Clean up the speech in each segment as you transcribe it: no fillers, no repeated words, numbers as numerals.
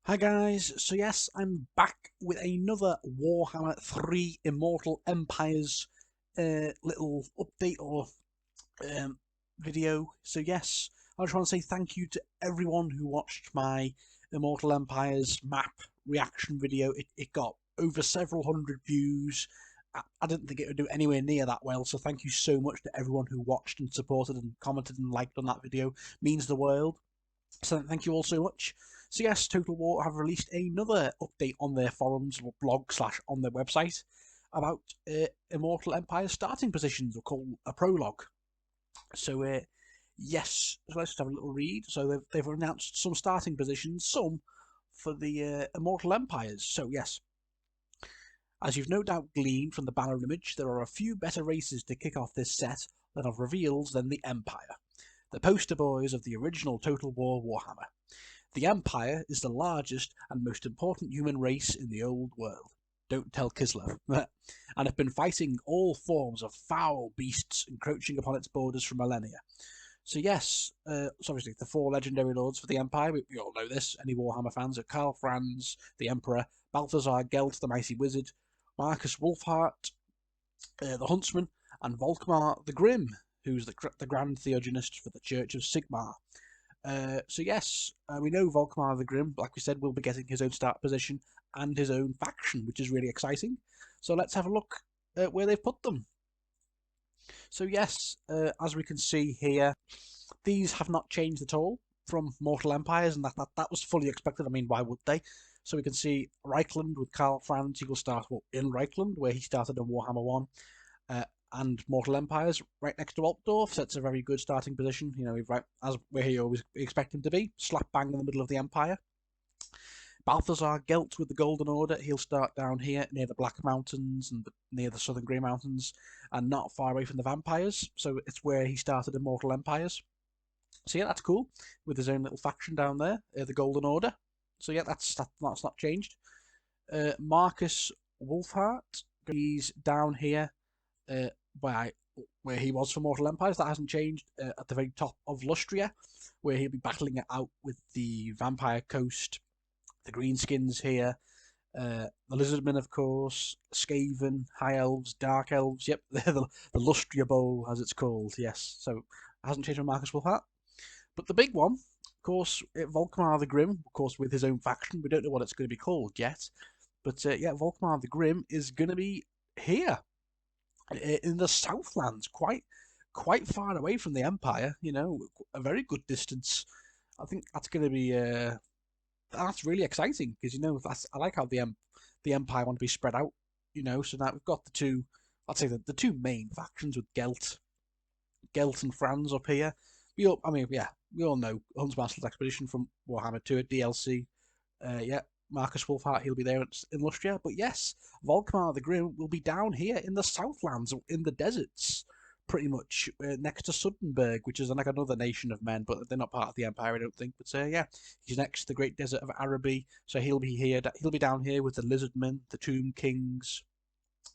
Hi guys, so yes, I'm back with another Warhammer 3 Immortal Empires little update or um, video. So yes, I just want to say thank you to everyone who watched my Immortal Empires map reaction video. It got over several hundred views. I didn't think it would do anywhere near that well, so thank you so much to everyone who watched and supported and commented and liked on that video. It means the world. So thank you all so much. So yes, Total War have released another update on their forums or blog slash on their website about Immortal Empire starting positions, or called a prologue. So yes, so let's just have a little read. So they've announced some starting positions, some for the Immortal Empires. So yes, as you've no doubt gleaned from the banner image, there are a few better races to kick off this set that have reveals than the Empire, the poster boys of the original Total War Warhammer. The Empire is the largest and most important human race in the old world. Don't tell Kislev. And have been fighting all forms of foul beasts encroaching upon its borders for millennia. So yes, so obviously the four legendary lords for the Empire, we all know this, any Warhammer fans, are Karl Franz, the Emperor, Balthazar Gelt, the Mighty Wizard, Marcus Wolfhart, the Huntsman, and Volkmar the Grim, who's the Grand Theogenist for the Church of Sigmar. So yes, we know Volkmar the Grim, like we said, will be getting his own start position and his own faction, which is really exciting. So let's have a look at where they've put them. So yes, as we can see here, these have not changed at all from Mortal Empires, and that was fully expected. I mean, why would they? So we can see Reichland with Karl Franz. He will start in Reichland, where he started in Warhammer 1. And Mortal Empires right next to Altdorf, so that's a very good starting position. You know, right as where he always expect him to be, slap bang in the middle of the Empire. Balthazar Gelt with the Golden Order, he'll start down here near the Black Mountains and near the Southern Grey Mountains, and not far away from the vampires. So it's where he started in Mortal Empires. So yeah, that's cool with his own little faction down there, the Golden Order. So yeah, that's not changed. Marcus Wolfhart, he's down here by where he was for Mortal Empires. That hasn't changed. At the very top of Lustria, where he'll be battling it out with the Vampire Coast, the Greenskins here, the Lizardmen, of course, Skaven, High Elves, Dark Elves. Yep, the Lustria Bowl, as it's called. Yes, so it hasn't changed with Marcus Wolfhart. But the big one, of course, Volkmar the Grim, of course, with his own faction. We don't know what it's going to be called yet. But yeah, Volkmar the Grim is going to be here in the Southlands, quite far away from the Empire. You know, a very good distance. I think that's going to be that's really exciting because I like how the Empire want to be spread out. You know, so now we've got the two. I'd say the two main factions with Gelt and Franz up here. We all know Huntsmaster's Expedition from Warhammer 2 at DLC. Yeah, Marcus Wolfhart, he'll be there in Lustria. But yes, Volkmar the Grim will be down here in the Southlands, in the deserts, pretty much next to Suddenberg, which is like another nation of men, but they're not part of the Empire, I don't think. But yeah, he's next to the Great Desert of Araby, so he'll be here. He'll be down here with the Lizardmen, the Tomb Kings.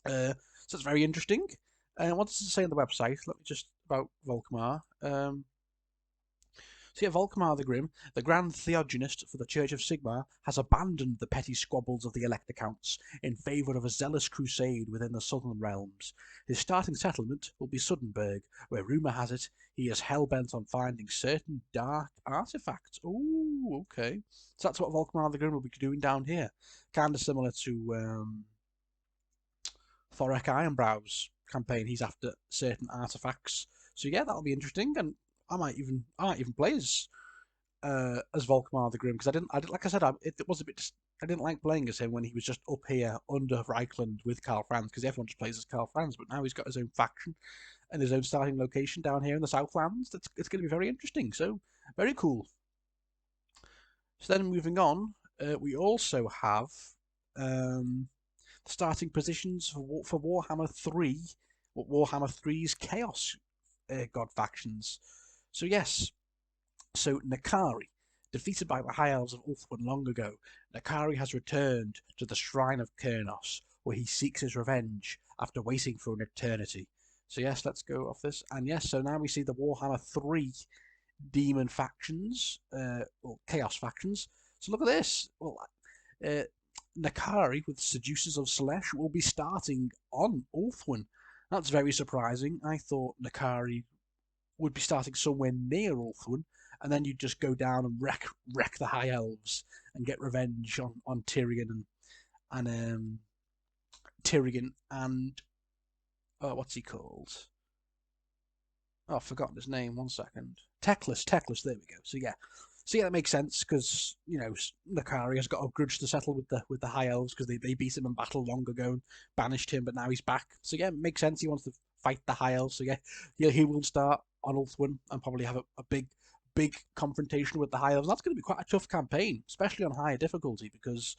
So it's very interesting. What does it say on the website? Let me just about Volkmar. So yeah, Volkmar the Grim, the Grand Theogenist for the Church of Sigmar, has abandoned the petty squabbles of the Elector Counts in favour of a zealous crusade within the southern realms. His starting settlement will be Suddenberg, where rumour has it he is hell-bent on finding certain dark artefacts. Oh, okay. So that's what Volkmar the Grim will be doing down here. Kind of similar to Thorek Ironbrow's campaign. He's after certain artifacts. So yeah, that'll be interesting, and I might even play as Volkmar the Grim because I didn't like I said it was a bit I didn't like playing as him when he was just up here under Reichland with Karl Franz because everyone just plays as Karl Franz, but now he's got his own faction and his own starting location down here in the Southlands. It's going to be very interesting. So very cool. So then moving on, we also have starting positions for Warhammer 3, Warhammer 3's Chaos God factions. So yes, so Nakari, defeated by the High Elves of Ulthuan long ago, Nakari has returned to the Shrine of Kurnos, where he seeks his revenge after waiting for an eternity. So yes, let's go off this. And yes, so now we see the Warhammer 3 demon factions, or chaos factions. So look at this. Well, uh, Nakari with Seducers of Selesh will be starting on Ulthuan. That's very surprising. I thought Nakari would be starting somewhere near Ulthuan, and then you'd just go down and wreck the High Elves and get revenge on Tyrion and Tyrion and what's he called? Oh, I've forgotten his name. 1 second. Teclis. There we go. So yeah, that makes sense because Nakari has got a grudge to settle with the High Elves because they beat him in battle long ago and banished him, but now he's back. So yeah, it makes sense. He wants to fight the High Elves. So yeah, he will start on Ulthuan and probably have a big confrontation with the High Elves. That's going to be quite a tough campaign, especially on higher difficulty because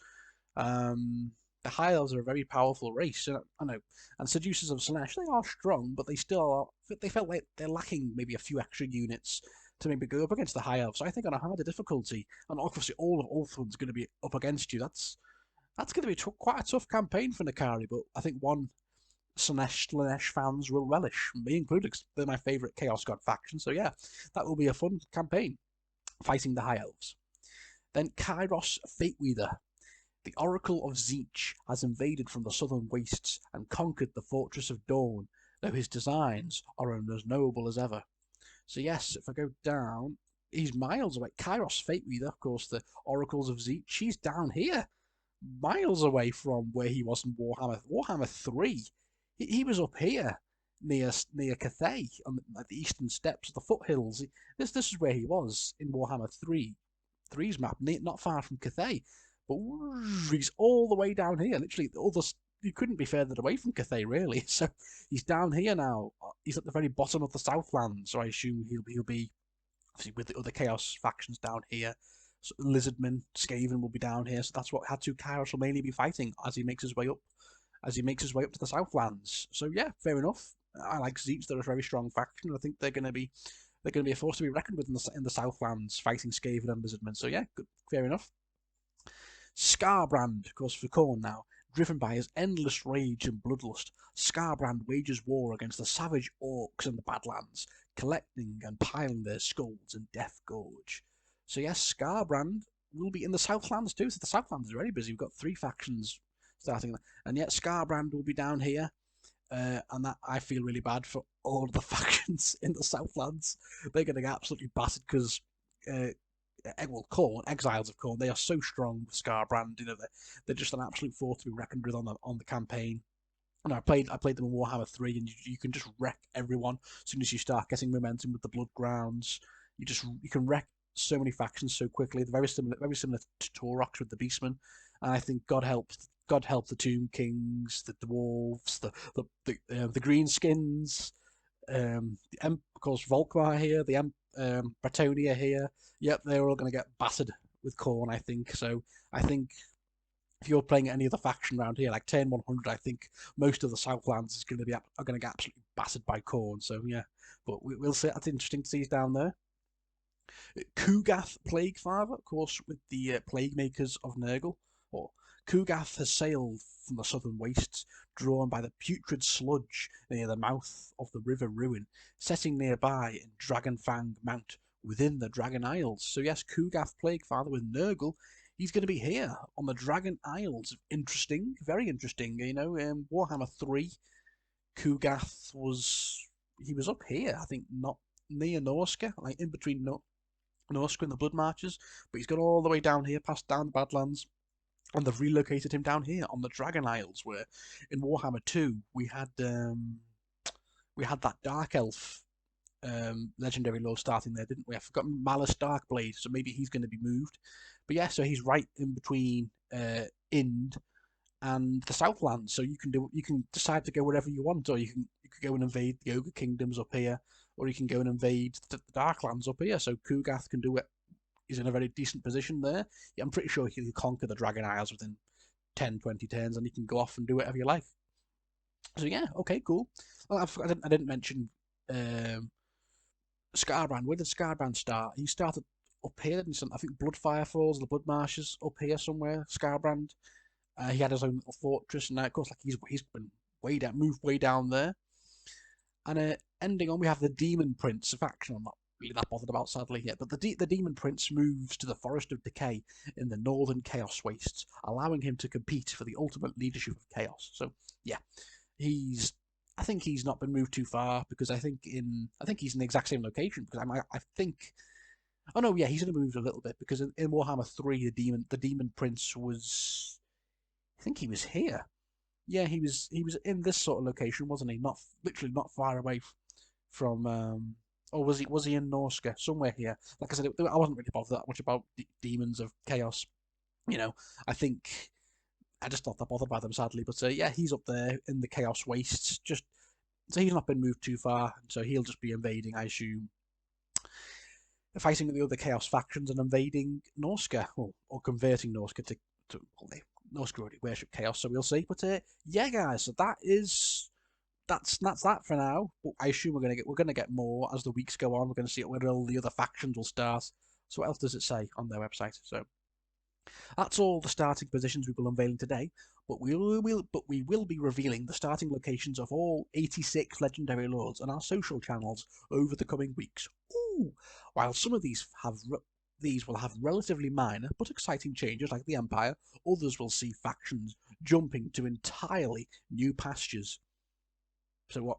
the High Elves are a very powerful race. I know, and Seducers of Slanesh, they are strong, but they felt like they're lacking maybe a few extra units to maybe go up against the High Elves. So I think on a harder difficulty, and obviously all of Ulthuan's going to be up against you. That's going to be quite a tough campaign for Nakari, but I think one Slanesh fans will relish, me included, because they're my favourite Chaos God faction. So yeah, that will be a fun campaign, fighting the High Elves. Then Kairos Fateweaver. The Oracle of Tzeentch has invaded from the southern wastes and conquered the Fortress of Dawn, though his designs are as knowable as ever. So yes, if I go down, he's miles away. Kairos Fateweaver, of course, the Oracles of Tzeentch, she's down here, miles away from where he was in Warhammer. Warhammer 3, he was up here, near Cathay, on the eastern steps of the foothills. This is where he was in Warhammer 3's map, not far from Cathay. But he's all the way down here. Literally, you couldn't be further away from Cathay, really. So he's down here now. He's at the very bottom of the Southland. So I assume he'll be obviously with the other Chaos factions down here. So Lizardman, Skaven will be down here. So that's what Hatu Kairos will mainly be fighting as he makes his way up. To the Southlands. So yeah, fair enough. I like Tzeentch. They're a very strong faction. I think they're going to be a force to be reckoned with in the Southlands, fighting Skaven and Lizardmen. So yeah, good, fair enough. Skarbrand, of course, for Khorne now. Driven by his endless rage and bloodlust, Skarbrand wages war against the savage orcs in the Badlands, collecting and piling their skulls in Death Gorge. So yes, Skarbrand will be in the Southlands too. So the Southlands is already busy. We've got 3 factions starting, and yet Skarbrand will be down here. And that I feel really bad for all of the factions in the Southlands. They're going to get absolutely battered because Khorne, Exiles of Khorne, they are so strong with Skarbrand. They're just an absolute force to be reckoned with on the campaign. And I played them in Warhammer 3, and you can just wreck everyone as soon as you start getting momentum with the Bloodgrounds. You can wreck so many factions so quickly. They're very similar to Taurox with the Beastmen. And I think God help the Tomb Kings, the Dwarves, the Greenskins, of course Volkmar here, the Bretonia here. Yep, they're all going to get battered with Khorne, I think. So I think if you're playing any other faction around here, like turn 100, I think most of the Southlands are going to get absolutely battered by Khorne. So yeah, but we'll see. That's interesting to see down there. Kugath Plaguefather, of course, with the Plague Makers of Nurgle. Or Kugath has sailed from the southern wastes, drawn by the putrid sludge near the mouth of the River Ruin, setting nearby in Dragonfang Mount within the Dragon Isles. So yes, Kugath Plaguefather with Nurgle, he's going to be here on the Dragon Isles. Interesting, very interesting. Warhammer 3, Kugath was up here, I think, not near Norska, like in between Norska and the Blood Marches, but he's gone all the way down here, past down the Badlands, and they've relocated him down here on the Dragon Isles, where in Warhammer 2 we had that Dark Elf legendary lord starting there, didn't we? I've forgotten Malice Darkblade, so maybe he's going to be moved. But yeah, so he's right in between Ind and the Southlands, so you can decide to go wherever you want, or you could go and invade the Ogre Kingdoms up here, or you can go and invade the Darklands up here. So Kugath can do it. He's in a very decent position there. Yeah, I'm pretty sure he'll conquer the Dragon Isles within 10, 20 turns, and he can go off and do whatever you like. So yeah, okay, cool. Well, I didn't mention Skarbrand. Where did Skarbrand start? He started up here, I think Bloodfire Falls, the Blood Marshes, up here somewhere. Skarbrand. He had his own little fortress, and now, of course, like he's been moved way down there. And ending on, we have the Demon Prince, a faction I'm not really that bothered about, sadly, yet. But the Demon Prince moves to the Forest of Decay in the Northern Chaos Wastes, allowing him to compete for the ultimate leadership of Chaos. So, yeah, I think he's not been moved too far, because I think he's in the exact same location, because I think. Oh no, yeah, he's going to move a little bit, because in Warhammer 3, the Demon Prince was. I think he was here. Yeah, he was in this sort of location, wasn't he? Not literally not far away from. Or was he in Norska? Somewhere here. Like I said, I wasn't really bothered that much about demons of chaos. You know, I think I just not that bothered by them, sadly. But yeah, he's up there in the chaos wastes. Just so he's not been moved too far, so he'll just be invading, I assume, fighting with the other chaos factions and invading Norska, or converting Norska to well, Norska already worship chaos, so we'll see. But yeah, guys, so that's that for now. But I assume we're gonna get more as the weeks go on. We're gonna see where all the other factions will start. So what else does it say on their website? So that's all the starting positions we will unveiling today. But we will be revealing the starting locations of all 86 legendary lords on our social channels over the coming weeks. Ooh! While some of these will have relatively minor but exciting changes like the Empire, others will see factions jumping to entirely new pastures. So what?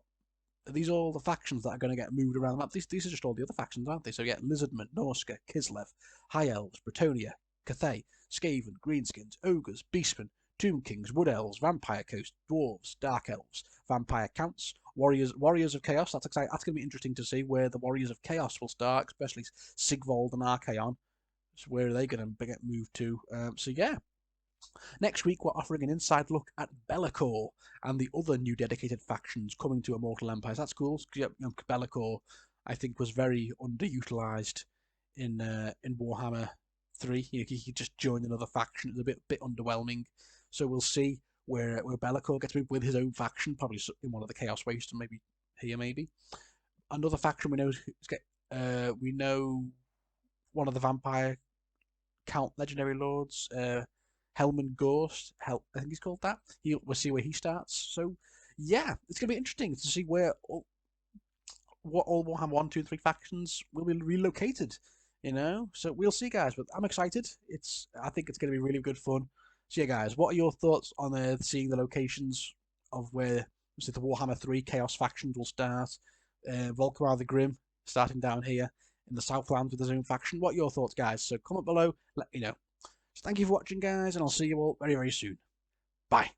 Are these all the factions that are going to get moved around the map? These are just all the other factions, aren't they? So yeah, Lizardmen, Norska, Kislev, High Elves, Bretonnia, Cathay, Skaven, Greenskins, Ogres, Beastmen, Tomb Kings, Wood Elves, Vampire Coast, Dwarves, Dark Elves, Vampire Counts, Warriors of Chaos. That's exciting. That's going to be interesting to see where the Warriors of Chaos will start, especially Sigvold and Archaon. So where are they going to get moved to? So yeah. Next week, we're offering an inside look at Be'lakor and the other new dedicated factions coming to Immortal Empires. That's cool. Be'lakor, I think, was very underutilized in Warhammer 3. He just joined another faction. It's a bit underwhelming. So we'll see where Be'lakor gets moved with his own faction, probably in one of the Chaos Wastes, and maybe here, maybe. Another faction we know one of the Vampire Count Legendary Lords, Helman Ghost, I think he's called that. We'll see where he starts. So, yeah, it's going to be interesting to see what all Warhammer 1, 2, and 3 factions will be relocated. So we'll see, guys. But I'm excited. I think it's going to be really good fun. So, yeah, guys, what are your thoughts on seeing the locations of where the Warhammer 3 Chaos factions will start? Volkmar the Grim starting down here in the Southlands with his own faction. What are your thoughts, guys? So comment below, let me know. So thank you for watching, guys, and I'll see you all very, very soon. Bye.